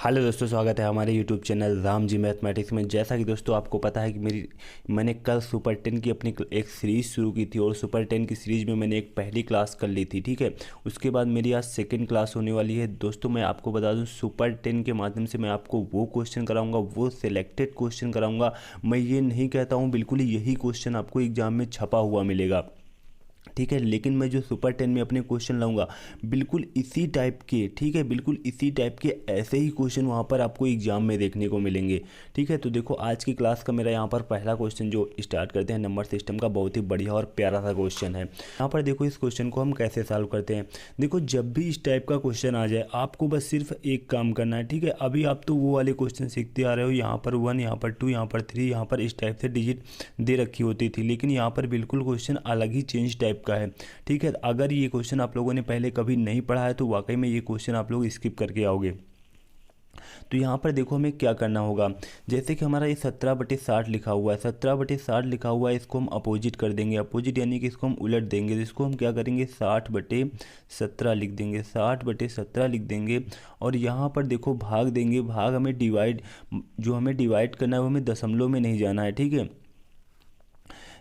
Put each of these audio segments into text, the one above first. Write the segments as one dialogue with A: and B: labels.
A: Hello दोस्तों, स्वागत है हमारे YouTube channel Ram ji mathematics में। जैसा कि दोस्तों आपको पता है कि मैंने कल सुपर 10 की अपनी एक सीरीज़ शुरू की थी और सुपर 10 की सीरीज़ में मैंने एक पहली क्लास कर ली थी। ठीक है, उसके बाद मेरी आज सेकंड क्लास होने वाली है। दोस्तों मैं आपको बता दूं, सुपर 10 के माध्यम से मैं आपको वो क्वेश्चन कराऊंगा, वो सिलेक्टेड क्वेश्चन कराऊंगा। मैं ये नहीं कहता हूँ बिल्कुल यही क्वेश्चन आपको एग्जाम में छपा हुआ मिलेगा, ठीक है, लेकिन मैं जो सुपर 10 में अपने क्वेश्चन लाऊंगा बिल्कुल इसी टाइप के, ठीक है, बिल्कुल इसी टाइप के ऐसे ही क्वेश्चन वहाँ पर आपको एग्जाम में देखने को मिलेंगे। ठीक है, तो देखो आज की क्लास का मेरा यहाँ पर पहला क्वेश्चन जो स्टार्ट करते हैं नंबर सिस्टम का, बहुत ही बढ़िया और प्यारा सा क्वेश्चन है। यहाँ पर देखो इस क्वेश्चन को हम कैसे सॉल्व करते हैं। देखो जब भी इस टाइप का क्वेश्चन आ जाए आपको बस सिर्फ एक काम करना है। ठीक है, अभी आप तो वो वाले क्वेश्चन सीखते आ रहे हो, यहाँ पर 1, यहाँ पर 2, यहाँ पर 3, यहाँ पर इस टाइप से डिजिट दे रखी होती थी, लेकिन यहाँ पर बिल्कुल क्वेश्चन अलग ही चेंज टाइप का है। ठीक है, अगर ये क्वेश्चन आप लोगों ने पहले कभी नहीं पढ़ा है तो वाकई में ये क्वेश्चन आप लोग स्किप करके आओगे। तो यहाँ पर देखो हमें क्या करना होगा। जैसे कि हमारा ये 17/60 लिखा हुआ है, 17/60 लिखा हुआ है, इसको हम अपोजिट कर देंगे। अपोजिट यानी कि इसको हम उलट देंगे, तो इसको हम क्या करेंगे 60/17 लिख देंगे, 60/17 लिख देंगे। और यहाँ पर देखो भाग देंगे, भाग हमें डिवाइड, जो हमें डिवाइड करना है वो हमें दशमलव में नहीं जाना है। ठीक है,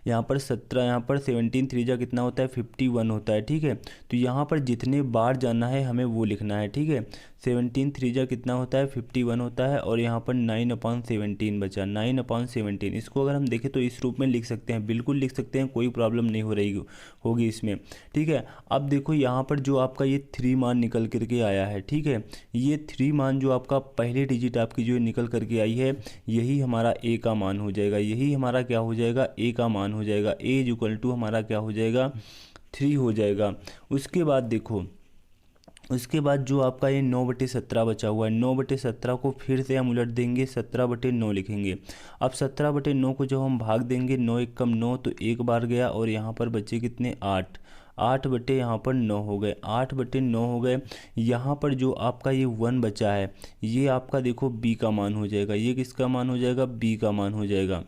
A: यहाँ पर 17, यहाँ पर 17 3 जा कितना होता है 51 होता है। ठीक है, तो यहाँ पर जितने बार जाना है हमें वो लिखना है। ठीक है, 17 3 जा कितना होता है 51 होता है, और यहाँ पर 9/17 बचा, 9/17। इसको अगर हम देखें तो इस रूप में लिख सकते हैं, बिल्कुल लिख सकते हैं, कोई प्रॉब्लम नहीं हो रही होगी इसमें। ठीक है, अब देखो यहाँ पर जो आपका ये 3 मान निकल करके आया है, ठीक है, ये 3 मान जो आपका पहले डिजिट आपकी जो निकल करके आई है यही हमारा ए का मान हो जाएगा, यही हमारा क्या हो जाएगा ए का मान हो जाएगा। ए इक्वल टू हमारा क्या हो जाएगा 3 हो जाएगा। उसके बाद देखो, उसके बाद जो आपका ये 9/17 बचा हुआ है, 9/17 को फिर से हम उलट देंगे, 17/9 लिखेंगे। अब 17/9 को जब हम भाग देंगे, 9 एकम 9 तो एक बार गया, और यहाँ पर बचे कितने 8, 8 बटे यहाँ पर 9 हो गए, 8/9 हो गए। यहाँ पर जो आपका ये 1 बचा है ये आपका देखो बी का मान हो जाएगा, ये किसका मान हो जाएगा बी का मान हो जाएगा।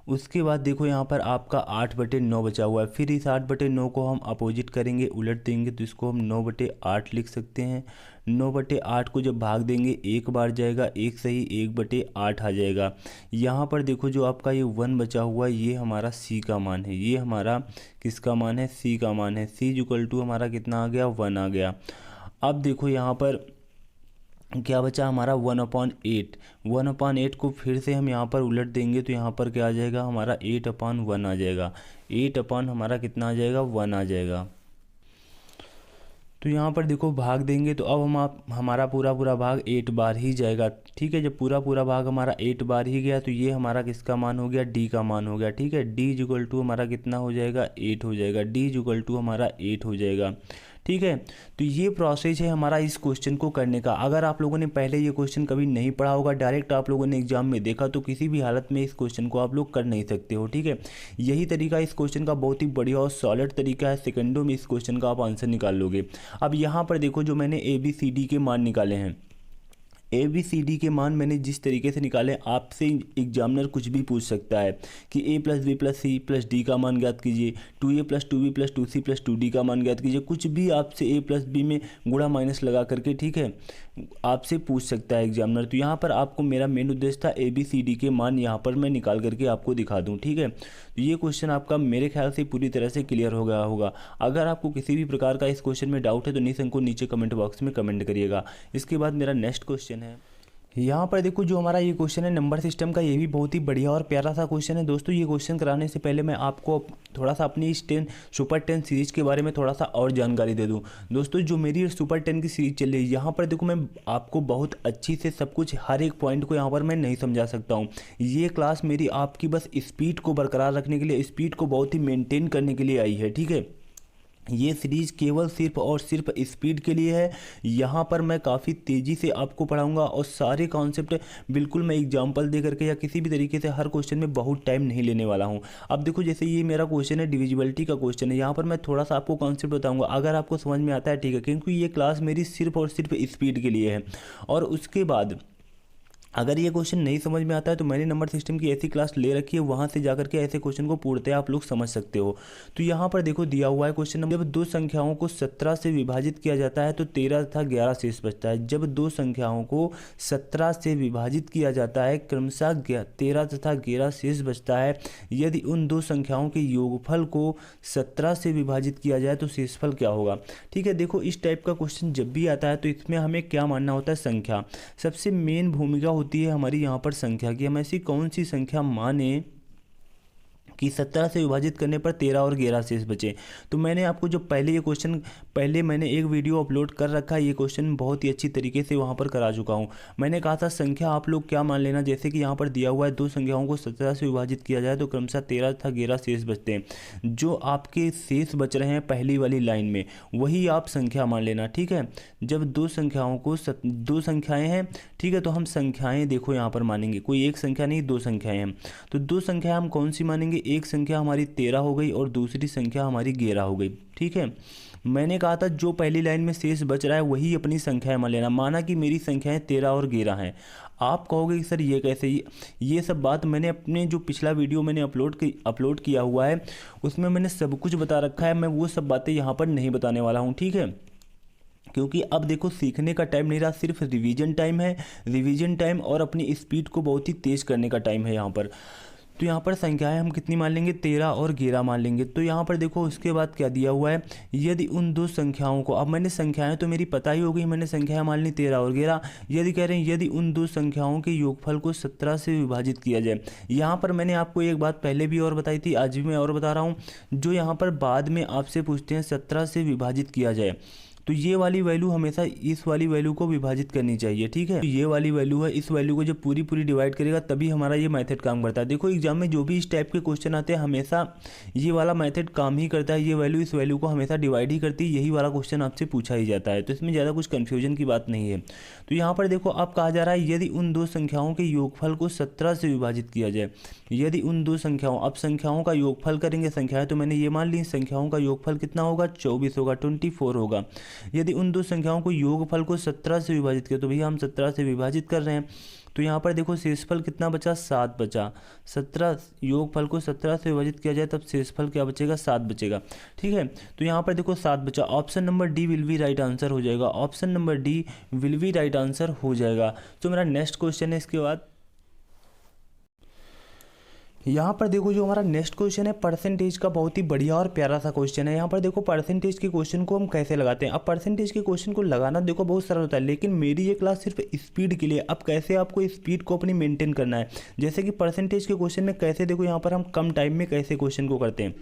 A: उसके बाद देखो यहाँ पर आपका 8/9 बचा हुआ है, फिर इस 8/9 को हम अपोजिट करेंगे, उलट देंगे, तो इसको हम 9/8 लिख सकते हैं। 9/8 को जब भाग देंगे एक बार जाएगा, एक सही 1/8 आ जाएगा। यहाँ पर देखो जो आपका ये 1 बचा हुआ है ये हमारा सी का मान है, ये हमारा किसका मान है सी का मान है। सी इक्वल टू हमारा कितना आ गया 1 आ गया। अब देखो यहाँ पर क्या बचा हमारा 1/8, 1/8 को फिर से हम यहाँ पर उलट देंगे, तो यहाँ पर क्या आ जाएगा हमारा 8/1 आ जाएगा, 8 अपन हमारा कितना आ जाएगा 1 आ जाएगा। तो यहाँ पर देखो भाग देंगे तो अब हमारा पूरा पूरा भाग 8 बार ही जाएगा। ठीक है, जब पूरा पूरा भाग हमारा 8 बार ही गया तो ये हमारा किसका मान हो गया डी का मान हो गया। ठीक है, डी इक्वल टू हमारा कितना हो जाएगा 8 हो जाएगा, डी इक्वल टू हमारा 8 हो जाएगा। ठीक है, तो ये प्रोसेस है हमारा इस क्वेश्चन को करने का। अगर आप लोगों ने पहले ये क्वेश्चन कभी नहीं पढ़ा होगा, डायरेक्ट आप लोगों ने एग्जाम में देखा, तो किसी भी हालत में इस क्वेश्चन को आप लोग कर नहीं सकते हो। ठीक है, यही तरीका इस क्वेश्चन का बहुत ही बढ़िया और सॉलिड तरीका है, सेकंडों में इस क्वेश्चन का आप आंसर निकाल लोगे। अब यहाँ पर देखो जो मैंने ABCD के मान निकाले हैं, ABCD के मान मैंने जिस तरीके से निकाले, आपसे एग्जामिनर कुछ भी पूछ सकता है कि A + B + C + D का मान ज्ञात कीजिए, 2A + 2B + 2C + 2D का मान ज्ञात कीजिए, कुछ भी आपसे A + B में गुणा माइनस लगा करके, ठीक है, आपसे पूछ सकता है एग्जामिनर। तो यहाँ पर आपको मेरा मेन उद्देश्य था ABCD के मान यहाँ पर मैं निकाल करके आपको दिखा दूँ। ठीक है, तो ये क्वेश्चन आपका मेरे ख्याल से पूरी तरह से क्लियर हो गया होगा। अगर आपको किसी भी प्रकार का इस क्वेश्चन में डाउट है तो निसंकोच को नीचे कमेंट बॉक्स में कमेंट करिएगा। इसके बाद मेरा नेक्स्ट क्वेश्चन है, यहाँ पर देखो जो हमारा ये क्वेश्चन है नंबर सिस्टम का, ये भी बहुत ही बढ़िया और प्यारा सा क्वेश्चन है। दोस्तों ये क्वेश्चन कराने से पहले मैं आपको थोड़ा सा अपनी इस सुपर 10 सीरीज के बारे में थोड़ा सा और जानकारी दे दूँ। दोस्तों जो मेरी सुपर 10 की सीरीज चल रही है, यहाँ पर देखो मैं आपको बहुत अच्छी से सब कुछ हर एक पॉइंट को यहाँ पर मैं नहीं समझा सकता हूँ। ये क्लास मेरी आपकी बस स्पीड को बरकरार रखने के लिए, स्पीड को बहुत ही मेनटेन करने के लिए आई है। ठीक है, ये सीरीज़ केवल सिर्फ और सिर्फ स्पीड के लिए है। यहाँ पर मैं काफ़ी तेज़ी से आपको पढ़ाऊँगा और सारे कॉन्सेप्ट बिल्कुल मैं एग्जांपल दे करके या किसी भी तरीके से हर क्वेश्चन में बहुत टाइम नहीं लेने वाला हूँ। अब देखो जैसे ये मेरा क्वेश्चन है डिविजिबिलिटी का क्वेश्चन है, यहाँ पर मैं थोड़ा सा आपको कॉन्सेप्ट बताऊँगा, अगर आपको समझ में आता है ठीक है, क्योंकि ये क्लास मेरी सिर्फ और सिर्फ स्पीड के लिए है। और उसके बाद अगर ये क्वेश्चन नहीं समझ में आता है तो मैंने नंबर सिस्टम की ऐसी क्लास ले रखी है, वहाँ से जाकर के ऐसे क्वेश्चन को पूर्णतः आप लोग समझ सकते हो। तो यहाँ पर देखो दिया हुआ है क्वेश्चन नंबर, जब दो संख्याओं को 17 से विभाजित किया जाता है तो 13 तथा 11 शेष बचता है। जब दो संख्याओं को 17 से विभाजित किया जाता है क्रमशः 13 तथा 11 शेष बचता है। यदि उन दो संख्याओं के योगफल को 17 से विभाजित किया जाए तो शेषफल क्या होगा। ठीक है, देखो इस टाइप का क्वेश्चन जब भी आता है तो इसमें हमें क्या मानना होता है, संख्या। सबसे मेन भूमिका होती है हमारी यहाँ पर संख्या की। हम ऐसी कौन सी संख्या माने कि 17 से विभाजित करने पर 13 और 11 शेष बचे। तो मैंने आपको जो पहले ये क्वेश्चन, पहले मैंने एक वीडियो अपलोड कर रखा है, ये क्वेश्चन बहुत ही अच्छी तरीके से वहाँ पर करा चुका हूँ। मैंने कहा था संख्या आप लोग क्या मान लेना, जैसे कि यहाँ पर दिया हुआ है दो संख्याओं को 17 से विभाजित किया जाए तो क्रमशः 13 तथा 11 शेष बचते हैं। जो आपके शेष बच रहे हैं पहली वाली लाइन में, वही आप संख्या मान लेना। ठीक है, जब दो संख्याओं को दो संख्याएँ हैं, ठीक है, तो हम संख्याएँ देखो यहाँ पर मानेंगे, कोई एक संख्या नहीं, दो संख्याएँ हैं। तो दो संख्या हम कौन सी मानेंगे, एक संख्या हमारी 13 हो गई और दूसरी संख्या हमारी 11 हो गई। ठीक है, मैंने कहा था जो पहली लाइन में शेष बच रहा है वही अपनी संख्याएं मान लेना। माना कि मेरी संख्याएं 13 और 11 हैं। आप कहोगे कि सर ये कैसे, ये सब बात मैंने अपने जो पिछला वीडियो मैंने अपलोड किया हुआ है उसमें मैंने सब कुछ बता रखा है। मैं वो सब बातें यहाँ पर नहीं बताने वाला हूँ। ठीक है, क्योंकि अब देखो सीखने का टाइम नहीं रहा, सिर्फ रिवीजन टाइम है। रिवीजन टाइम और अपनी स्पीड को बहुत ही तेज़ करने का टाइम है यहाँ पर। तो यहाँ पर संख्याएं हम कितनी मान लेंगे, 13 और 11 मान लेंगे। तो यहाँ पर देखो उसके बाद क्या दिया हुआ है, यदि उन दो संख्याओं को, अब मैंने संख्याएं तो मेरी पता ही हो गई, मैंने संख्याएं मान ली 13 और 11। यदि कह रहे हैं यदि उन दो संख्याओं के योगफल को 17 से विभाजित किया जाए। यहाँ पर मैंने आपको एक बात पहले भी और बताई थी, आज भी मैं और बता रहा हूँ। जो यहाँ पर बाद में आपसे पूछते हैं 17 से विभाजित किया जाए, तो ये वाली वैल्यू हमेशा इस वाली वैल्यू को विभाजित करनी चाहिए। ठीक है, तो ये वाली वैल्यू है, इस वैल्यू को जब पूरी डिवाइड करेगा तभी हमारा ये मेथड काम करता है। देखो एग्जाम में जो भी इस टाइप के क्वेश्चन आते हैं हमेशा ये वाला मेथड काम ही करता है। ये वैल्यू इस वैल्यू को हमेशा डिवाइड ही करती है, यही वाला क्वेश्चन आपसे पूछा ही जाता है। तो इसमें ज़्यादा कुछ कन्फ्यूजन की बात नहीं है। तो यहाँ पर देखो अब कहा जा रहा है यदि उन दो संख्याओं के योगफल को 17 से विभाजित किया जाए। यदि उन दो संख्याओं, अब संख्याओं का योगफल करेंगे, संख्याएं तो मैंने ये मान ली, संख्याओं का योगफल कितना होगा, 24 होगा, 24 होगा। यदि उन दो संख्याओं को योगफल को 17 से विभाजित किया, तो भैया हम 17 से विभाजित कर रहे हैं। तो यहाँ पर देखो शेषफल कितना बचा, 7 बचा। 17 योगफल को 17 से विभाजित किया जाए तब शेषफल क्या बचेगा, 7 बचेगा। ठीक है, तो यहाँ पर देखो 7 बचा। Option number D will be right answer हो जाएगा। Option number D will be right answer हो जाएगा। तो मेरा नेक्स्ट क्वेश्चन है इसके बाद, यहाँ पर देखो जो हमारा नेक्स्ट क्वेश्चन है परसेंटेज का, बहुत ही बढ़िया और प्यारा सा क्वेश्चन है। यहाँ पर देखो परसेंटेज के क्वेश्चन को हम कैसे लगाते हैं। अब परसेंटेज के क्वेश्चन को लगाना देखो बहुत सरल होता है, लेकिन मेरी ये क्लास सिर्फ स्पीड के लिए। अब कैसे आपको स्पीड को अपनी मेंटेन करना है, जैसे कि परसेंटेज के क्वेश्चन में कैसे, देखो यहाँ पर हम कम टाइम में कैसे क्वेश्चन को करते हैं।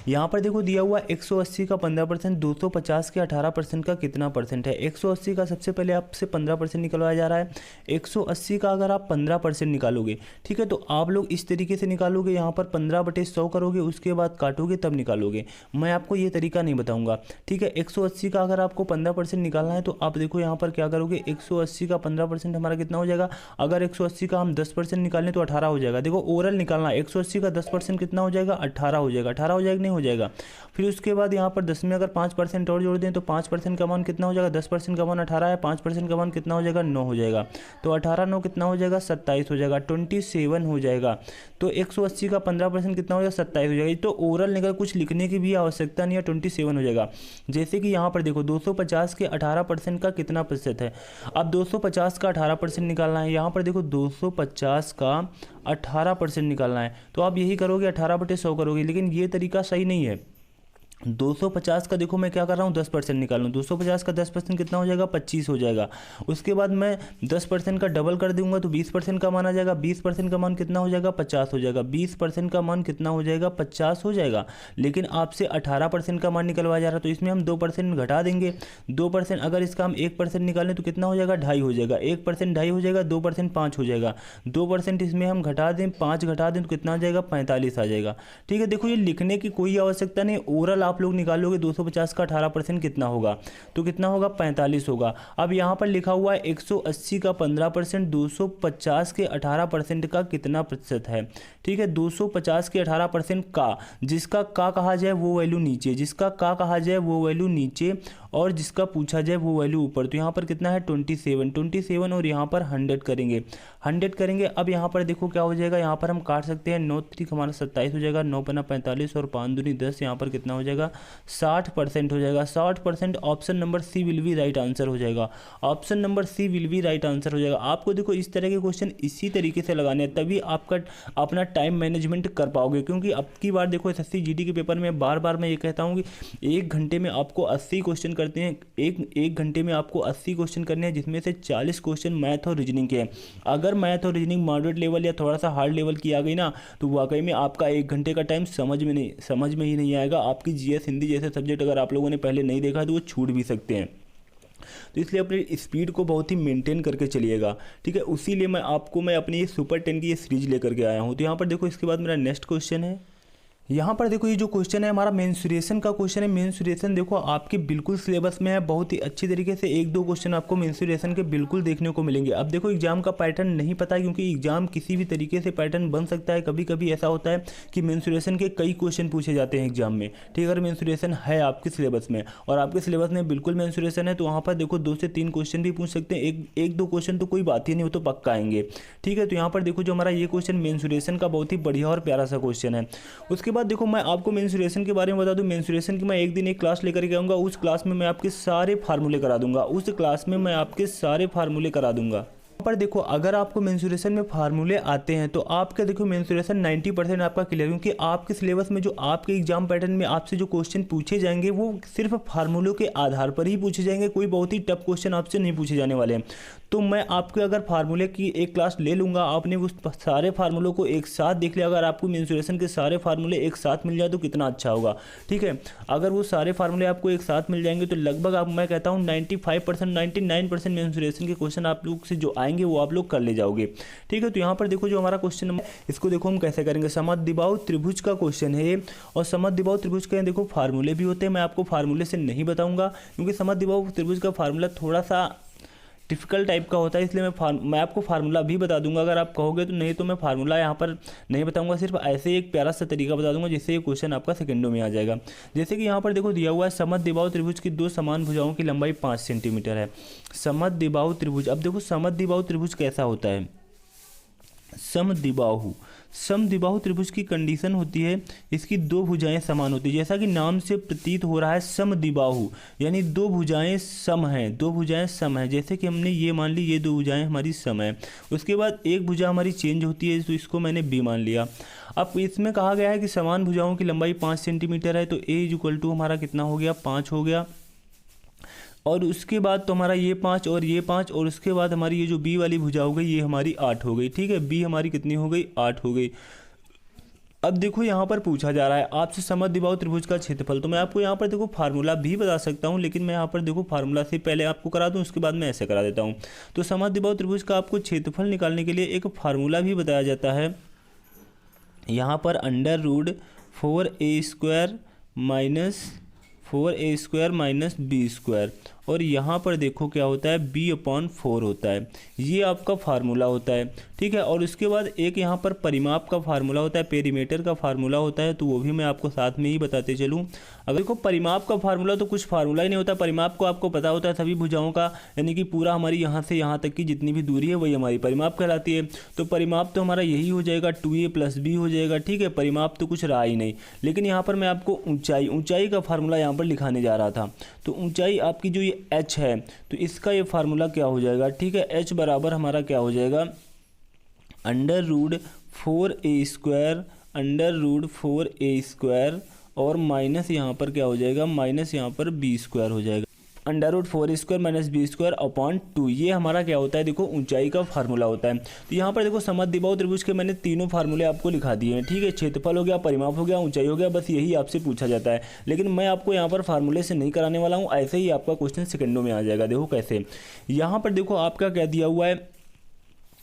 A: यहाँ पर देखो दिया हुआ 180 का 15%, 250 के 18% का कितना परसेंट है। 180 का सबसे पहले आपसे 15% निकलवाया जा रहा है। 180 का अगर आप 15% निकालोगे, ठीक है, तो आप लोग इस तरीके से निकालोगे, यहाँ पर 15/100 करोगे, उसके बाद काटोगे तब निकालोगे। मैं आपको ये तरीका नहीं बताऊँगा। ठीक है, 180 का अगर आपको 15% निकालना है तो आप देखो यहाँ पर क्या करोगे, 180 का 15% हमारा कितना हो जाएगा। अगर 180 का हम 10% निकालें तो 18 हो जाएगा। देखो ओवरऑल निकालना है, 180 का 10% कितना हो जाएगा, 18 हो जाएगा। 18 हो जाएगा, हो जाएगा। फिर उसके बाद यहाँ पर 10 में अगर 5% और जोड़ दें तो 5% का मान कितना हो जाएगा, 10% का मान 18 है, 5% का मान कितना हो जाएगा, 9 हो जाएगा। तो 18 9 कितना हो जाएगा, 27 हो जाएगा, 27 हो जाएगा। तो 180 का 15% कितना हो जाएगा, 27 हो जाएगा। तो ओवरऑल निकल कुछ लिखने की भी आवश्यकता नहीं है, 27 हो जाएगा। जैसे कि यहाँ पर देखो 250 के 18% का कितना प्रतिशत है। अब 250 का 18% निकालना है। यहाँ पर देखो 250 का 18% निकालना है, तो आप यही करोगे 18/100 करोगे, लेकिन ये तरीका सही नहीं है। 250 का देखो मैं क्या कर रहा हूँ, 10% निकाल लूँ। 250 का 10% कितना हो जाएगा, 25 हो जाएगा। उसके बाद मैं 10% का डबल कर दूंगा तो 20% का मान आ जाएगा। 20% का मान कितना हो जाएगा, 50 हो जाएगा। 20% का मान कितना हो जाएगा, 50 हो जाएगा। लेकिन आपसे 18% का मान निकलवाया जा रहा है, तो इसमें हम 2% घटा देंगे। 2% अगर इसका हम 1% निकालें तो कितना हो जाएगा, 2.5 हो जाएगा। 1% 2.5 हो जाएगा, 2% 5 हो जाएगा। 2% इसमें हम घटा दें, 5 घटा दें तो कितना आ जाएगा, 45 आ जाएगा। ठीक है, देखो ये लिखने की कोई आवश्यकता नहीं। ओवरऑल आप लोग निकालोगे 250 का 18% कितना होगा, तो कितना होगा, 45 होगा। अब यहाँ पर लिखा हुआ है 180 का 15%, 250 के 18% का कितना प्रतिशत है। ठीक है, 250 के 18% का, जिसका का कहा जाए वो वैल्यू नीचे, जिसका का कहा जाए वो वैल्यू नीचे, और जिसका पूछा जाए वो वैल्यू ऊपर। तो यहाँ पर कितना है 27 और यहाँ पर 100 करेंगे। अब यहाँ पर देखो क्या हो जाएगा, यहाँ पर हम काट सकते हैं 9 3 हमारा 27 हो जाएगा, 9 पन्ना 45 और 5 दूनी 10, यहाँ पर कितना हो जाएगा 60% हो जाएगा। 60% option number C will be right answer हो जाएगा। Option number C will be right answer हो जाएगा। आपको देखो इस तरह के क्वेश्चन इसी तरीके से लगाने हैं, तभी आपका अपना टाइम मैनेजमेंट कर पाओगे। क्योंकि अब की बार देखो एसएससी जीडी के पेपर में बार बार मैं ये कहता हूँ कि 1 घंटे में आपको 80 क्वेश्चन करते हैं, एक घंटे में आपको 80 क्वेश्चन करने हैं, जिसमें से 40 क्वेश्चन मैथ और रीजनिंग के हैं। अगर मैथ और रीजनिंग मॉडरेट लेवल या थोड़ा सा हार्ड लेवल की आ गई ना, तो वाकई में आपका 1 घंटे का टाइम समझ में ही नहीं आएगा। आपकी जीएस हिंदी जैसे सब्जेक्ट अगर आप लोगों ने पहले नहीं देखा तो वो छूट भी सकते हैं। तो इसलिए अपनी स्पीड को बहुत ही मेंटेन करके चलिएगा, ठीक है। उसी लिए मैं अपनी ये सुपर 10 की ये सीरीज लेकर के आया हूँ। तो यहाँ पर देखो इसके बाद मेरा नेक्स्ट क्वेश्चन है, यहाँ पर देखो ये जो क्वेश्चन है हमारा मेंसुरेशन का क्वेश्चन है। मेंसुरेशन देखो आपके बिल्कुल सिलेबस में है, बहुत ही अच्छी तरीके से 1-2 क्वेश्चन आपको मेंसुरेशन के बिल्कुल देखने को मिलेंगे। अब देखो एग्जाम का पैटर्न नहीं पता है, क्योंकि एग्जाम किसी भी तरीके से पैटर्न बन सकता है। कभी कभी ऐसा होता है कि मेंसुरेशन के कई क्वेश्चन पूछे जाते हैं एग्जाम में, ठीक है। अगर मेंसुरेशन है आपके सिलेबस में और आपके सिलेबस में बिल्कुल मेंसुरेशन है, तो वहाँ पर देखो 2 से 3 क्वेश्चन भी पूछ सकते हैं। एक दो क्वेश्चन तो कोई बात ही नहीं, वो तो पक्का आएंगे, ठीक है। तो यहाँ पर देखो जो हमारा ये क्वेश्चन मेंसुरेशन का बहुत ही बढ़िया और प्यारा सा क्वेश्चन है। उसके बाद देखो मैं आपको मेंसुरेशन के बारे में बता दूं, मेंसुरेशन की मैं एक दिन एक क्लास लेकर के आऊँगा। उस क्लास में मैं आपके सारे फार्मूले करा दूंगा। पर देखो अगर आपको मेंसुरेशन में फार्मूले आते हैं तो आपका देखो मेंसुरेशन 90% आपका क्लियर, क्योंकि आपके सिलेबस में जो आपके एग्जाम पैटर्न में आपसे जो क्वेश्चन पूछे जाएंगे वो सिर्फ फार्मूलों के आधार पर ही पूछे जाएंगे। कोई बहुत ही टफ क्वेश्चन आपसे नहीं पूछे जाने वाले हैं। तो मैं आपके अगर फार्मूले की एक क्लास ले लूँगा, आपने उस सारे फार्मूलों को एक साथ देख लिया, अगर आपको मेंसुरेशन के सारे फार्मूले एक साथ मिल जाए तो कितना अच्छा होगा, ठीक है। अगर वो सारे फार्मूले आपको एक साथ मिल जाएंगे तो लगभग मैं कहता हूँ 95% 99% मेंसुरेशन के क्वेश्चन आप लोग से जो आएंगे वो आप लोग कर ले जाओगे, ठीक है। तो यहाँ पर देखो जो हमारा क्वेश्चन है इसको देखो हम कैसे करेंगे। समद्विबाहु त्रिभुज का क्वेश्चन है ये, और समद्विबाहु त्रिभुज के देखो फार्मूले भी होते हैं। मैं आपको फार्मूले से नहीं बताऊंगा, क्योंकि समद्विबाहु त्रिभुज का फार्मूला थोड़ा सा डिफिकल्ट टाइप का होता है, इसलिए मैं आपको फार्मूला भी बता दूंगा अगर आप कहोगे तो। नहीं तो मैं फार्मूला यहाँ पर नहीं बताऊंगा, सिर्फ ऐसे ही एक प्यारा सा तरीका बता दूंगा जिससे ये क्वेश्चन आपका सेकंडों में आ जाएगा। जैसे कि यहाँ पर देखो दिया हुआ है समद्विबाहु त्रिभुज की 2 समान भुजाओं की लंबाई 5 सेंटीमीटर है। समद्विबाहु त्रिभुज, अब देखो समद्विबाहु त्रिभुज कैसा होता है। समद्विबाहु त्रिभुज की कंडीशन होती है इसकी 2 भुजाएं समान होती है। जैसा कि नाम से प्रतीत हो रहा है समद्विबाहु, यानी 2 भुजाएं सम हैं। जैसे कि हमने ये मान ली, ये 2 भुजाएं हमारी सम है। उसके बाद एक भुजा हमारी चेंज होती है, तो इसको मैंने बी मान लिया। अब इसमें कहा गया है कि समान भुजाओं की लंबाई 5 सेंटीमीटर है, तो ए इक्वल टू हमारा कितना हो गया 5 हो गया। और उसके बाद तो हमारा ये 5 और ये 5, और उसके बाद हमारी ये जो बी वाली भुजा हो गई ये हमारी 8 हो गई, ठीक है। बी हमारी कितनी हो गई 8 हो गई। अब देखो यहाँ पर पूछा जा रहा है आपसे समद्विबाहु त्रिभुज का क्षेत्रफल। तो मैं आपको यहाँ पर देखो फार्मूला भी बता सकता हूँ, लेकिन मैं यहाँ पर देखो फार्मूला से पहले आपको करा दूँ, उसके बाद मैं ऐसे करा देता हूँ। तो समद्विबाहु त्रिभुज का आपको क्षेत्रफल निकालने के लिए एक फार्मूला भी बताया जाता है। यहाँ पर √4a² माइनस b², और यहाँ पर देखो क्या होता है b/4 होता है। ये आपका फार्मूला होता है, ठीक है। और उसके बाद एक यहाँ पर परिमाप का फार्मूला होता है, पेरीमीटर का फार्मूला होता है, तो वो भी मैं आपको साथ में ही बताते चलूँ। अगर देखो परिमाप का फार्मूला तो कुछ फार्मूला ही नहीं होता। परिमाप को आपको पता होता है सभी भुजाओं का, यानी कि पूरा हमारी यहाँ से यहाँ तक की जितनी भी दूरी है वही हमारी परिमाप कहलाती है। तो परिमाप तो हमारा यही हो जाएगा 2a + b हो जाएगा, ठीक है। परिमाप तो कुछ रहा ही नहीं। लेकिन यहाँ पर मैं आपको ऊंचाई का फार्मूला यहाँ पर लिखाने जा रहा था। तो ऊंचाई आपकी जो ये h है, तो इसका ये फार्मूला क्या हो जाएगा, ठीक है। h बराबर हमारा क्या हो जाएगा √4a² और माइनस यहाँ पर क्या हो जाएगा, माइनस यहाँ पर b² हो जाएगा। √4a² - b²/2, ये हमारा क्या होता है देखो ऊंचाई का फार्मूला होता है। तो यहाँ पर देखो समद्विबाहु त्रिभुज के मैंने तीनों फार्मूले आपको लिखा दिए हैं, ठीक है। क्षेत्रफल हो गया, परिमाप हो गया, ऊंचाई हो गया, बस यही आपसे पूछा जाता है। लेकिन मैं आपको यहाँ पर फार्मूले से नहीं कराने वाला हूँ, ऐसे ही आपका क्वेश्चन सेकंडों में आ जाएगा। देखो कैसे, यहाँ पर देखो आपका क्या दिया हुआ है,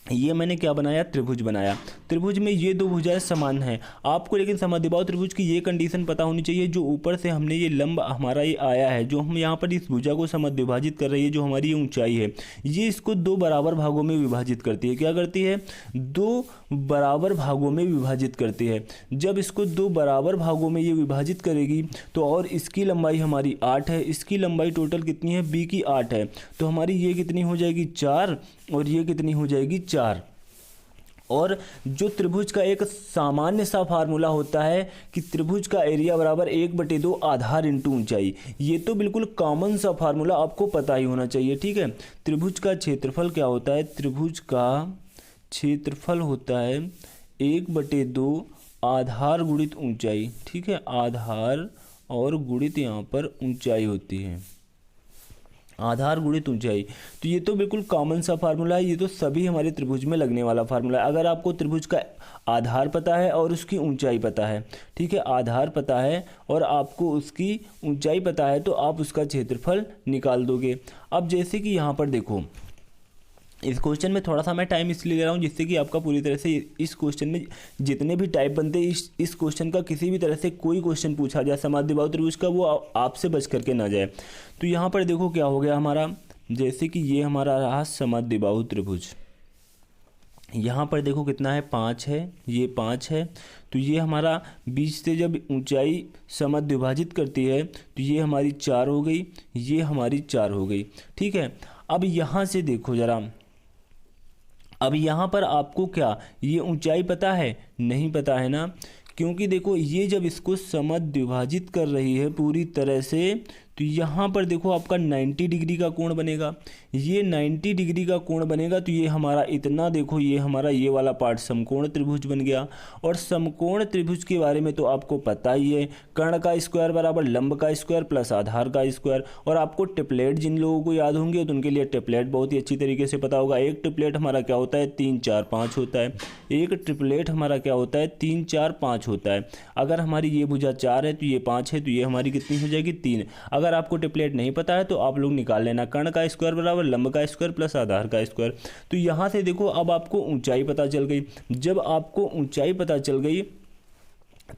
A: ये मैंने क्या बनाया, त्रिभुज बनाया। त्रिभुज में ये दो भुजाएं समान हैं। आपको लेकिन समद्विबाहु त्रिभुज की ये कंडीशन पता होनी चाहिए, जो ऊपर से हमने ये लंब हमारा ये आया है, जो हम यहाँ पर इस भुजा को समद्विभाजित कर रही है, जो हमारी ये ऊंचाई है, ये इसको दो बराबर भागों में विभाजित करती है। क्या करती है, दो बराबर भागों में विभाजित करती है। जब इसको दो बराबर भागों में ये विभाजित करेगी तो, और इसकी लंबाई हमारी 8 है, इसकी लंबाई टोटल कितनी है, बी की 8 है, तो हमारी ये कितनी हो जाएगी, 4, और ये कितनी हो जाएगी, 4। और जो त्रिभुज का एक सामान्य सा फार्मूला होता है कि त्रिभुज का एरिया बराबर 1/2 आधार इंटू ऊंचाई, ये तो बिल्कुल कॉमन सा फार्मूला आपको पता ही होना चाहिए। ठीक है, त्रिभुज का क्षेत्रफल क्या होता है, त्रिभुज का क्षेत्रफल होता है 1/2 आधार गुणित ऊंचाई। ठीक है, आधार और गुणित यहाँ पर ऊंचाई होती है, आधार गुणित ऊंचाई। तो ये तो बिल्कुल कॉमन सा फार्मूला है, ये तो सभी हमारे त्रिभुज में लगने वाला फार्मूला है। अगर आपको त्रिभुज का आधार पता है और उसकी ऊंचाई पता है, ठीक है, आधार पता है और आपको उसकी ऊंचाई पता है, तो आप उसका क्षेत्रफल निकाल दोगे। अब जैसे कि यहाँ पर देखो, इस क्वेश्चन में थोड़ा सा मैं टाइम इसलिए ले रहा हूँ जिससे कि आपका पूरी तरह से इस क्वेश्चन में जितने भी टाइप बनते हैं, इस क्वेश्चन का किसी भी तरह से कोई क्वेश्चन पूछा जाए समद्विबाहु त्रिभुज का, वो आपसे बच करके ना जाए। तो यहाँ पर देखो क्या हो गया हमारा, जैसे कि ये हमारा रहा समद्विबाहु त्रिभुज। यहाँ पर देखो कितना है, 5 है, ये 5 है, तो ये हमारा बीच से जब ऊंचाई समद्विभाजित करती है तो ये हमारी 4 हो गई, ये हमारी 4 हो गई। ठीक है, अब यहाँ से देखो ज़रा, अब यहाँ पर आपको क्या ये ऊंचाई पता है, नहीं पता है ना, क्योंकि देखो ये जब इसको समद्विभाजित कर रही है पूरी तरह से, तो यहाँ पर देखो आपका 90 डिग्री का कोण बनेगा, ये 90 डिग्री का कोण बनेगा, तो ये हमारा इतना देखो, ये हमारा ये वाला पार्ट समकोण त्रिभुज बन गया। और समकोण त्रिभुज के बारे में तो आपको पता ही है, कर्ण का स्क्वायर बराबर लंब का स्क्वायर प्लस आधार का स्क्वायर। और आपको ट्रिपलेट जिन लोगों को याद होंगे तो उनके लिए ट्रिपलेट बहुत ही अच्छी तरीके से पता होगा। एक ट्रिपलेट हमारा क्या होता है, 3 4 5 होता है। एक ट्रिपलेट हमारा क्या होता है, 3 4 5 होता है। अगर हमारी ये भुजा 4 है तो ये 5 है, तो ये हमारी कितनी हो जाएगी, 3। अगर आपको ट्रिपलेट नहीं पता है तो आप लोग निकाल लेना, कर्ण का स्क्वायर बराबर लंब का स्क्वायर प्लस आधार का स्क्वायर। तो यहाँ से देखो अब आपको ऊंचाई पता चल गई। जब आपको ऊंचाई पता चल गई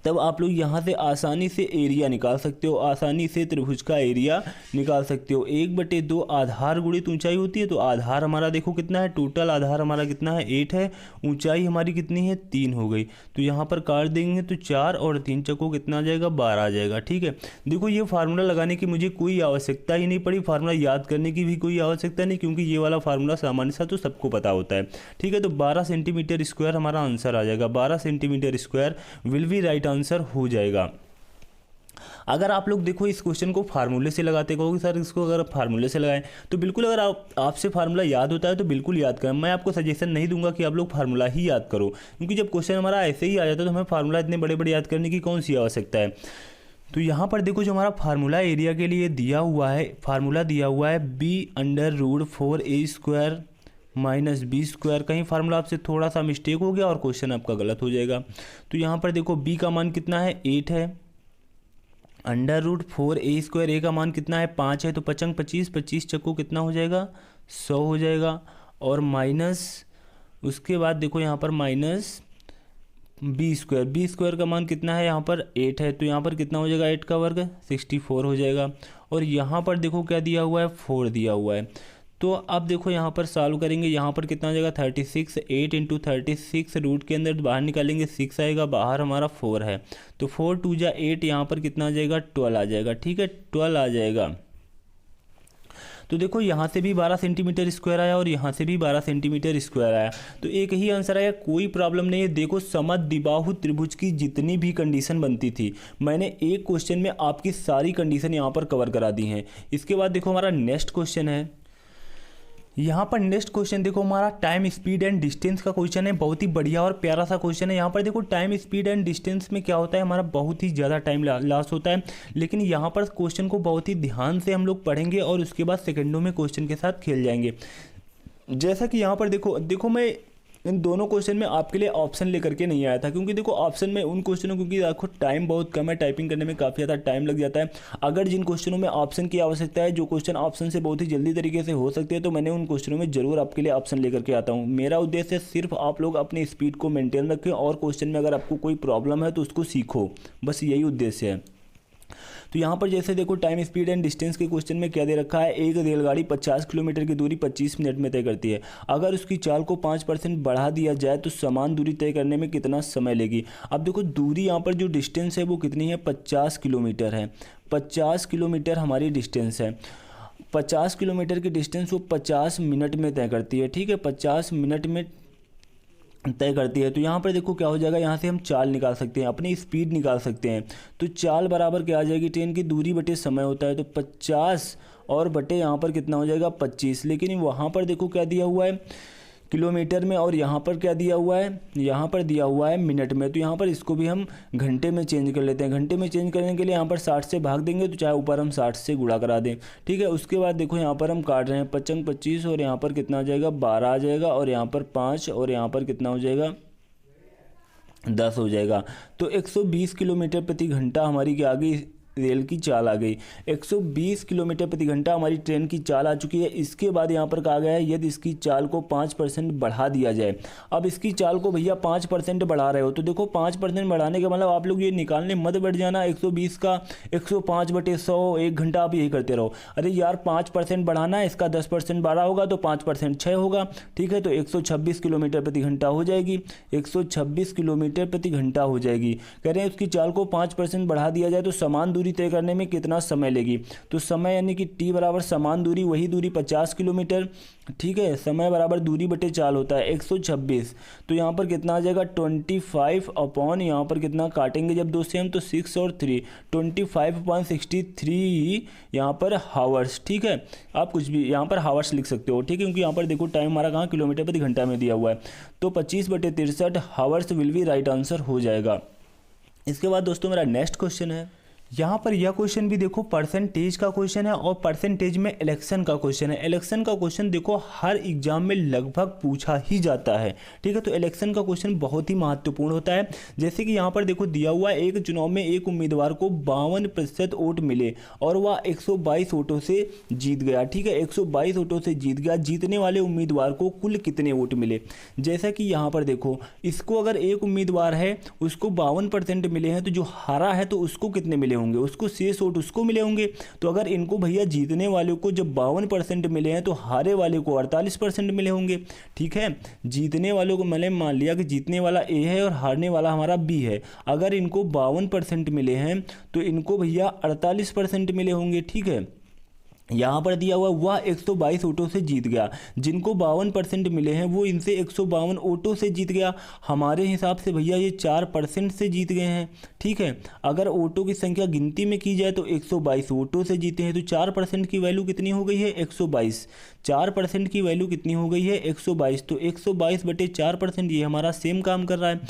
A: तब आप लोग यहाँ से आसानी से एरिया निकाल सकते हो, आसानी से त्रिभुज का एरिया निकाल सकते हो। 1/2 आधार गुणित ऊंचाई होती है, तो आधार हमारा देखो कितना है, टोटल आधार हमारा कितना है, 8 है, ऊंचाई हमारी कितनी है, 3 हो गई। तो यहाँ पर काट देंगे तो 4 और 3 चक्कों कितना आ जाएगा, 12 आ जाएगा। ठीक है, देखो ये फार्मूला लगाने की मुझे कोई आवश्यकता ही नहीं पड़ी, फार्मूला याद करने की भी कोई आवश्यकता नहीं, क्योंकि ये वाला फार्मूला सामान्य सा तो सबको पता होता है। ठीक है, तो 12 सेंटीमीटर स्क्वायर हमारा आंसर आ जाएगा, 12 centimetre square will be right answer हो जाएगा। अगर आप लोग देखो इस क्वेश्चन को फार्मूले से लगाते, कहोगे सर इसको अगर फार्मूले से लगाएं, तो बिल्कुल अगर आपसे फार्मूला याद होता है तो बिल्कुल याद करें। मैं आपको सजेशन नहीं दूंगा कि आप लोग फार्मूला ही याद करो, क्योंकि जब क्वेश्चन हमारा ऐसे ही आ जाता है तो हमें फार्मूला इतने बड़े बड़े याद करने की कौन सी आवश्यकता है। तो यहाँ पर देखो जो हमारा फार्मूला एरिया के लिए दिया हुआ है, फार्मूला दिया हुआ है b/4a² माइनस बी स्क्वायर। कहीं फार्मूला आपसे थोड़ा सा मिस्टेक हो गया और क्वेश्चन आपका गलत हो जाएगा। तो यहाँ पर देखो b का मान कितना है, 8 है, √4a², a का मान कितना है, 5 है, तो 5 25, 25 चक्को कितना हो जाएगा, 100 हो जाएगा। और माइनस उसके बाद देखो यहाँ पर माइनस b² का मान कितना है, यहाँ पर 8 है, तो यहाँ पर कितना हो जाएगा, 8 का वर्ग 64 हो जाएगा। और यहाँ पर देखो क्या दिया हुआ है, 4 दिया हुआ है। तो अब देखो यहाँ पर सॉल्व करेंगे, यहाँ पर कितना हो जाएगा, 36, 8 × 36, रूट के अंदर बाहर निकालेंगे 6 आएगा, बाहर हमारा 4 है, तो 4 2 जा 8, यहाँ पर कितना आ जाएगा, 12 आ जाएगा। ठीक है, 12 आ जाएगा। तो देखो यहाँ से भी 12 सेंटीमीटर स्क्वायर आया और यहाँ से भी 12 सेंटीमीटर स्क्वायर आया, तो एक ही आंसर आया, कोई प्रॉब्लम नहीं है। देखो समद्विबाहु त्रिभुज की जितनी भी कंडीशन बनती थी मैंने एक क्वेश्चन में आपकी सारी कंडीशन यहाँ पर कवर करा दी हैं। इसके बाद देखो हमारा नेक्स्ट क्वेश्चन है, यहाँ पर नेक्स्ट क्वेश्चन देखो हमारा टाइम स्पीड एंड डिस्टेंस का क्वेश्चन है। बहुत ही बढ़िया और प्यारा सा क्वेश्चन है। यहाँ पर देखो टाइम स्पीड एंड डिस्टेंस में क्या होता है, हमारा बहुत ही ज़्यादा टाइम लॉस होता है, लेकिन यहाँ पर क्वेश्चन को बहुत ही ध्यान से हम लोग पढ़ेंगे और उसके बाद सेकंडों में क्वेश्चन के साथ खेल जाएंगे। जैसा कि यहाँ पर देखो मैं इन दोनों क्वेश्चन में आपके लिए ऑप्शन लेकर के नहीं आया था, क्योंकि देखो ऑप्शन में उन क्वेश्चनों, क्योंकि देखो टाइम बहुत कम है, टाइपिंग करने में काफ़ी ज़्यादा टाइम लग जाता है। अगर जिन क्वेश्चनों में ऑप्शन की आवश्यकता है, जो क्वेश्चन ऑप्शन से बहुत ही जल्दी तरीके से हो सकते हैं, तो मैंने उन क्वेश्चनों में जरूर आपके लिए ऑप्शन लेकर के आता हूँ। मेरा उद्देश्य सिर्फ आप लोग अपनी स्पीड को मेंटेन रखें और क्वेश्चन में अगर आपको कोई प्रॉब्लम है तो उसको सीखो, बस यही उद्देश्य है। तो यहाँ पर जैसे देखो टाइम, स्पीड एंड डिस्टेंस के क्वेश्चन में क्या दे रखा है, एक रेलगाड़ी 50 किलोमीटर की दूरी 25 मिनट में तय करती है। अगर उसकी चाल को 5% बढ़ा दिया जाए तो समान दूरी तय करने में कितना समय लेगी। अब देखो दूरी, यहाँ पर जो डिस्टेंस है वो कितनी है, 50 किलोमीटर है। 50 किलोमीटर हमारी डिस्टेंस है। 50 किलोमीटर की डिस्टेंस वो 50 मिनट में तय करती है, ठीक है, 50 मिनट में तय करती है। तो यहाँ पर देखो क्या हो जाएगा, यहाँ से हम चाल निकाल सकते हैं, अपनी स्पीड निकाल सकते हैं। तो चाल बराबर क्या आ जाएगी, ट्रेन की दूरी बटे समय होता है, तो 50 और बटे यहाँ पर कितना हो जाएगा 25। लेकिन वहाँ पर देखो क्या दिया हुआ है किलोमीटर में, और यहाँ पर क्या दिया हुआ है, यहाँ पर दिया हुआ है मिनट में। तो यहाँ पर इसको भी हम घंटे में चेंज कर लेते हैं। घंटे में चेंज करने के लिए यहाँ पर 60 से भाग देंगे, तो चाहे ऊपर हम 60 से गुणा करा दें, ठीक है। उसके बाद देखो यहाँ पर हम काट रहे हैं 55 25, और यहाँ पर कितना आ जाएगा 12 आ जाएगा, और यहाँ पर 5, और यहाँ पर कितना हो जाएगा 10 हो जाएगा। तो 120 किलोमीटर प्रति घंटा हमारी क्या आ गई, रेल की चाल आ गई। 120 किलोमीटर प्रति घंटा हमारी ट्रेन की चाल आ चुकी है। इसके बाद यहाँ पर कहा गया है यदि इसकी चाल को 5% बढ़ा दिया जाए। अब इसकी चाल को भैया 5% बढ़ा रहे हो, तो देखो 5% बढ़ाने का मतलब आप लोग ये निकालने मत बैठ जाना 120 का 105/100, 1 घंटा आप यही करते रहो। अरे यार 5% बढ़ाना है, इसका 10% बढ़ा होगा तो 5% 6 होगा, ठीक है। तो 126 किलोमीटर प्रति घंटा हो जाएगी, 126 किलोमीटर प्रति घंटा हो जाएगी। कह रहे हैं उसकी चाल को 5% बढ़ा दिया जाए तो समान दूरी तय करने में कितना समय लेगी। तो समय यानी कि t बराबर समान दूरी, वही दूरी 50 किलोमीटर, ठीक है। समय बराबर दूरी बटे चाल होता है 126। तो यहाँ पर कितना आ जाएगा 25 अपॉन, यहाँ पर कितना काटेंगे जब 2 से हम, तो 6 और 3, 25/63 यहाँ पर हावर्स, ठीक है। आप कुछ भी यहाँ पर हावर्स लिख सकते हो, ठीक है, क्योंकि यहाँ पर देखो टाइम हमारा कहाँ किलोमीटर प्रति घंटा में दिया हुआ है। तो 25/63 hours will be right answer हो जाएगा। इसके बाद दोस्तों मेरा नेक्स्ट क्वेश्चन है, यहाँ पर यह क्वेश्चन भी देखो परसेंटेज का क्वेश्चन है, और परसेंटेज में इलेक्शन का क्वेश्चन है। इलेक्शन का क्वेश्चन देखो हर एग्जाम में लगभग पूछा ही जाता है, ठीक है। तो इलेक्शन का क्वेश्चन बहुत ही महत्वपूर्ण होता है। जैसे कि यहाँ पर देखो दिया हुआ है, एक चुनाव में एक उम्मीदवार को 52% वोट मिले और वह 122 वोटों से जीत गया, ठीक है, 122 वोटों से जीत गया। जीतने वाले उम्मीदवार को कुल कितने वोट मिले। जैसा कि यहाँ पर देखो, इसको अगर एक उम्मीदवार है उसको 52% मिले हैं, तो जो हारा है तो उसको कितने मिले होंगे, उसको शेष वोट उसको मिले होंगे। तो अगर इनको भैया जीतने वाले को जब 52% मिले हैं तो हारे वाले को 48% मिले होंगे, ठीक है। जीतने वालों को मैंने मान लिया कि जीतने वाला ए है और हारने वाला हमारा बी है। अगर इनको 52% मिले हैं तो इनको भैया 48% मिले होंगे, ठीक है। यहाँ पर दिया हुआ वह 122 वोटों से जीत गया। जिनको 52% मिले हैं वो इनसे 152 वोटों से जीत गया। हमारे हिसाब से भैया ये 4% से जीत गए हैं, ठीक है। अगर वोटों की संख्या गिनती में की जाए तो 122 वोटों से जीते हैं। तो 4% की वैल्यू कितनी हो गई है 122। 4% की वैल्यू कितनी हो गई है 122। तो 122/4% ये हमारा सेम काम कर रहा है।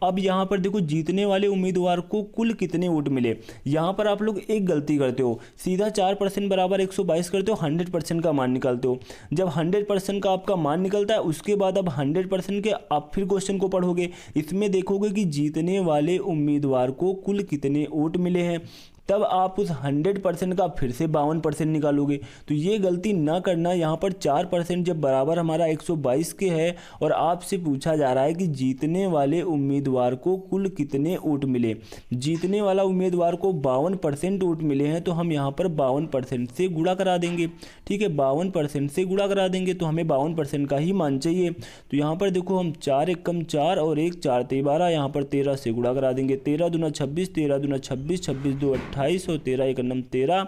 A: अब यहाँ पर देखो जीतने वाले उम्मीदवार को कुल कितने वोट मिले। यहाँ पर आप लोग एक गलती करते हो, सीधा 4% बराबर 122 करते हो, 100% का मान निकालते हो। जब 100% का आपका मान निकलता है उसके बाद अब 100% के आप फिर क्वेश्चन को पढ़ोगे, इसमें देखोगे कि जीतने वाले उम्मीदवार को कुल कितने वोट मिले हैं, तब आप उस 100% का फिर से 52% निकालोगे। तो ये गलती ना करना। यहाँ पर 4% जब बराबर हमारा 122 के है और आपसे पूछा जा रहा है कि जीतने वाले उम्मीदवार को कुल कितने वोट मिले। जीतने वाला उम्मीदवार को 52% वोट मिले हैं, तो हम यहाँ पर 52% से गुणा करा देंगे, ठीक है। 52% से गुणा करा देंगे तो हमें 52% का ही मान चाहिए। तो यहाँ पर देखो हम 4 एकम 4 और 1 4 12, यहाँ पर 13 से गुणा करा देंगे। 13 दूना 26, 13 दूना 26, 26 दो 28 और 13 एक नम 13,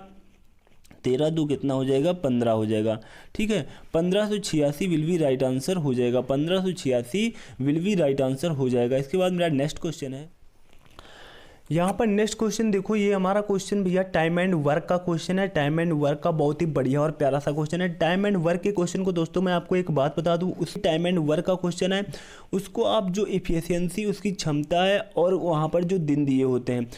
A: 13 दो कितना हो जाएगा 15 हो जाएगा, ठीक है। 1586 विल बी राइट आंसर हो जाएगा। 1586 विल बी राइट आंसर हो जाएगा। इसके बाद मेरा नेक्स्ट क्वेश्चन है, यहाँ पर नेक्स्ट क्वेश्चन देखो, ये हमारा क्वेश्चन भैया टाइम एंड वर्क का क्वेश्चन है। टाइम एंड वर्क का बहुत ही बढ़िया और प्यारा सा क्वेश्चन है। टाइम एंड वर्क के क्वेश्चन को दोस्तों मैं आपको एक बात बता दूं, उस टाइम एंड वर्क का क्वेश्चन है, उसको आप जो एफिशिएंसी उसकी क्षमता है और वहाँ पर जो दिन दिए होते हैं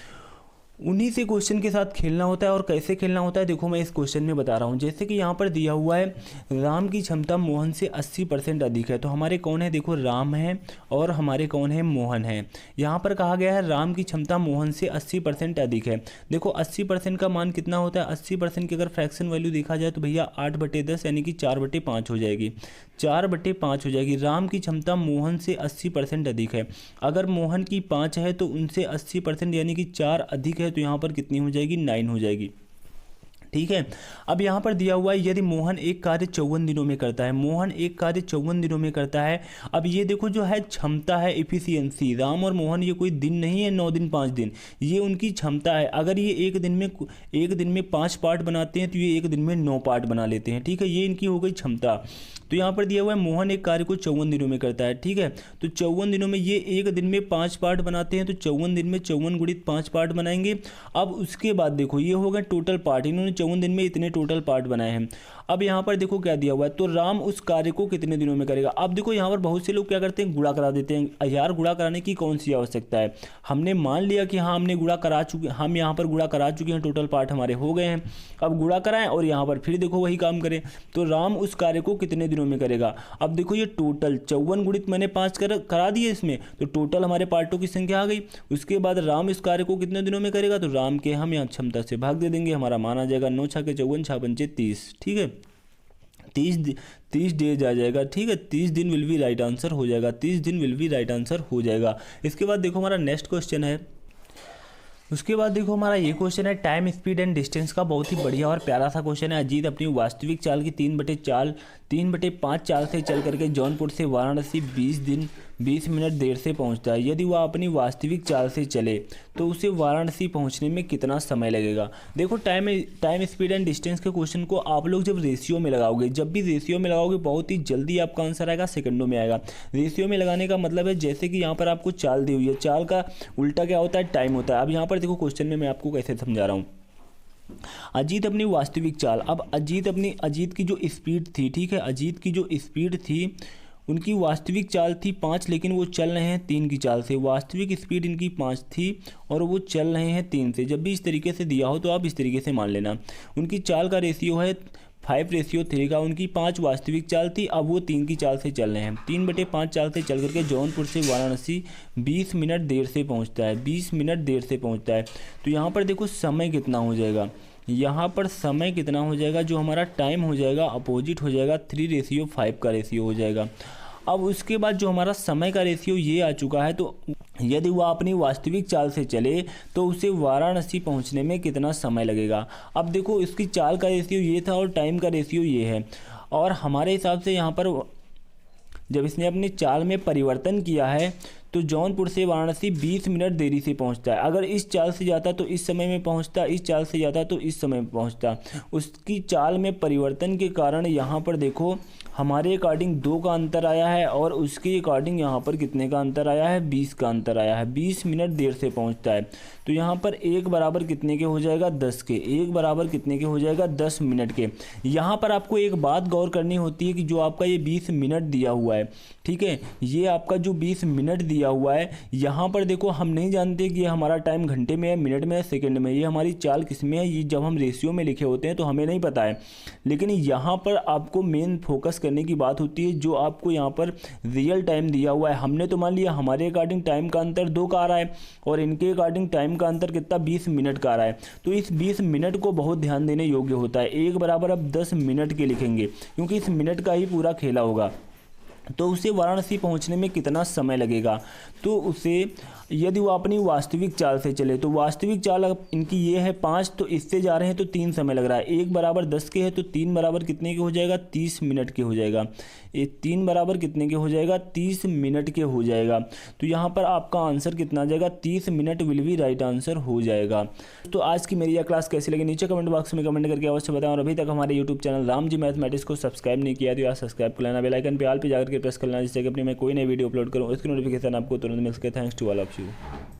A: उन्हीं से क्वेश्चन के साथ खेलना होता है। और कैसे खेलना होता है देखो मैं इस क्वेश्चन में बता रहा हूँ। जैसे कि यहाँ पर दिया हुआ है राम की क्षमता मोहन से 80% अधिक है, तो हमारे कौन है, देखो राम है और हमारे कौन है, मोहन है। यहाँ पर कहा गया है राम की क्षमता मोहन से 80% अधिक है। देखो 80% का मान कितना होता है, 80% की अगर फ्रैक्शन वैल्यू देखा जाए तो भैया 8/10 यानी कि 4/5 हो जाएगी, 4/5 हो जाएगी। राम की क्षमता मोहन से 80% अधिक है। अगर मोहन की 5 है तो उनसे 80% यानी कि 4 अधिक है, तो यहाँ पर कितनी हो जाएगी, 9 हो जाएगी। ठीक है। अब यहाँ पर दिया हुआ है यदि मोहन एक कार्य 54 दिनों में करता है, मोहन एक कार्य 54 दिनों में करता है। अब ये देखो जो है क्षमता है, इफिशियंसी, राम और मोहन ये कोई दिन नहीं है 9 दिन 5 दिन, ये उनकी क्षमता है। अगर ये एक दिन में 5 पार्ट बनाते हैं तो ये एक दिन में 9 पार्ट बना लेते हैं। ठीक है, ये इनकी हो गई क्षमता। तो यहाँ पर दिया हुआ है मोहन एक कार्य को 54 दिनों में करता है। ठीक है, तो 54 दिनों में ये एक दिन में 5 पार्ट बनाते हैं, तो 54 दिन में 54 गुणित 5 पार्ट बनाएंगे। अब उसके बाद देखो ये हो गए टोटल पार्ट, इन्होंने 54 दिन में इतने टोटल पार्ट बनाए हैं। अब यहाँ पर देखो क्या दिया हुआ है, तो राम उस कार्य को कितने दिनों में करेगा। अब देखो यहाँ पर बहुत से लोग क्या करते हैं, गुणा करा देते हैं। यार गुणा कराने की कौन सी आवश्यकता है, हमने मान लिया कि हाँ हमने गुणा करा चुके, हम यहाँ पर गुणा करा चुके हैं, टोटल पार्ट हमारे हो गए हैं। अब गुणा कराएं और यहाँ पर फिर देखो वही काम करें, तो राम उस कार्य को कितने दिनों में करेगा। अब देखो ये टोटल 54 गुणित मैंने 5 करा दिए इसमें, तो टोटल हमारे पार्टों की संख्या आ गई। उसके बाद राम इस कार्य को कितने दिनों में करेगा, तो राम के हम यहाँ क्षमता से भाग दे देंगे, हमारा मान आ जाएगा 9 छके 54 6 पंचे 30। ठीक है, 30 डेज आ जाएगा। ठीक है, 30 दिन विल बी राइट आंसर हो जाएगा, 30 दिन विल बी राइट आंसर हो जाएगा। इसके बाद देखो हमारा नेक्स्ट क्वेश्चन है, उसके बाद देखो हमारा ये क्वेश्चन है टाइम स्पीड एंड डिस्टेंस का, बहुत ही बढ़िया और प्यारा सा क्वेश्चन है। अजीत अपनी वास्तविक चाल की 3/5 चाल से चल करके जौनपुर से वाराणसी 20 मिनट देर से पहुंचता है। यदि वह अपनी वास्तविक चाल से चले तो उसे वाराणसी पहुंचने में कितना समय लगेगा। देखो टाइम स्पीड एंड डिस्टेंस के क्वेश्चन को आप लोग जब रेशियो में लगाओगे, जब भी रेशियो में लगाओगे बहुत ही जल्दी आपका आंसर आएगा, सेकंडों में आएगा। रेशियो में लगाने का मतलब है जैसे कि यहाँ पर आपको चाल दी हुई है, चाल का उल्टा क्या होता है, टाइम होता है। अब यहाँ पर देखो क्वेश्चन में मैं आपको कैसे समझा रहा हूँ। अजीत अपनी वास्तविक चाल, अब अजीत की जो स्पीड थी, ठीक है, अजीत की जो स्पीड थी, उनकी वास्तविक चाल थी 5, लेकिन वो चल रहे हैं 3 की चाल से। वास्तविक स्पीड इनकी 5 थी और वो चल रहे हैं 3 से। जब भी इस तरीके से दिया हो तो आप इस तरीके से मान लेना। उनकी चाल का रेशियो है 5:3 का। उनकी 5 वास्तविक चाल थी, अब वो 3 की चाल से चल रहे हैं। 3/5 चाल से चल करके जौनपुर से वाराणसी 20 मिनट देर से पहुंचता है, 20 मिनट देर से पहुंचता है। तो यहाँ पर देखो समय कितना हो जाएगा, यहाँ पर समय कितना हो जाएगा, जो हमारा टाइम हो जाएगा अपोजिट हो जाएगा 3:5 का रेशियो हो जाएगा। अब उसके बाद जो हमारा समय का रेशियो ये आ चुका है, तो यदि वह अपनी वास्तविक चाल से चले तो उसे वाराणसी पहुंचने में कितना समय लगेगा। अब देखो इसकी चाल का रेशियो ये था और टाइम का रेशियो ये है, और हमारे हिसाब से यहाँ पर जब इसने अपनी चाल में परिवर्तन किया है तो जौनपुर से वाराणसी 20 मिनट देरी से पहुंचता है। अगर इस चाल से जाता तो इस समय में पहुंचता, इस चाल से जाता तो इस समय में पहुंचता। उसकी चाल में परिवर्तन के कारण यहाँ पर देखो हमारे अकॉर्डिंग 2 का अंतर आया है, और उसके अकॉर्डिंग यहाँ पर कितने का अंतर आया है, 20 का अंतर आया है। 20 मिनट देर से पहुँचता है। तो यहाँ पर 1 बराबर कितने के हो जाएगा, 10 के। 1 बराबर कितने के हो जाएगा, 10 मिनट के। यहाँ पर आपको एक बात गौर करनी होती है कि जो आपका ये 20 मिनट दिया हुआ है, ठीक है, ये आपका जो 20 मिनट दिया हुआ है, यहाँ पर देखो हम नहीं जानते कि ये हमारा टाइम घंटे में है, मिनट में है, सेकंड में। ये हमारी चाल किस में है, ये जब हम रेशियो में लिखे होते हैं तो हमें नहीं पता है। लेकिन यहाँ पर आपको मेन फोकस करने की बात होती है जो आपको यहाँ पर रियल टाइम दिया हुआ है। हमने तो मान लिया हमारे अकॉर्डिंग टाइम का अंतर 2 का आ रहा है और इनके अकॉर्डिंग टाइम का अंतर कितना, 20 मिनट का आ रहा है। तो इस 20 मिनट को बहुत ध्यान देने योग्य होता है। 1 बराबर अब 10 मिनट के लिखेंगे क्योंकि इस मिनट का ही पूरा खेला होगा। तो उसे वाराणसी पहुंचने में कितना समय लगेगा, तो उसे यदि वो अपनी वास्तविक चाल से चले, तो वास्तविक चाल इनकी ये है 5, तो इससे जा रहे हैं तो 3 समय लग रहा है। 1 बराबर 10 के है तो 3 बराबर कितने के हो जाएगा, 30 मिनट के हो जाएगा। ये 3 बराबर कितने के हो जाएगा, 30 मिनट के हो जाएगा। तो यहाँ पर आपका आंसर कितना आ जाएगा, 30 minute will be right answer हो जाएगा। तो आज की मेरी यह क्लास कैसी लगी नीचे कमेंट बॉक्स में कमेंट करके अवश्य बताएं, और अभी तक हमारे YouTube channel Ram ji mathematics को सब्सक्राइब नहीं किया तो यार सब्सक्राइब कर लेना, बेल आइकन पे ऑल पे जाकर प्रेस कर लेना, जिससे कि अपनी मैं कोई नई वीडियो अपलोड करूँ उसकी नोटिफिकेशन आपको तुरंत मिल सके। Thanks to all of you.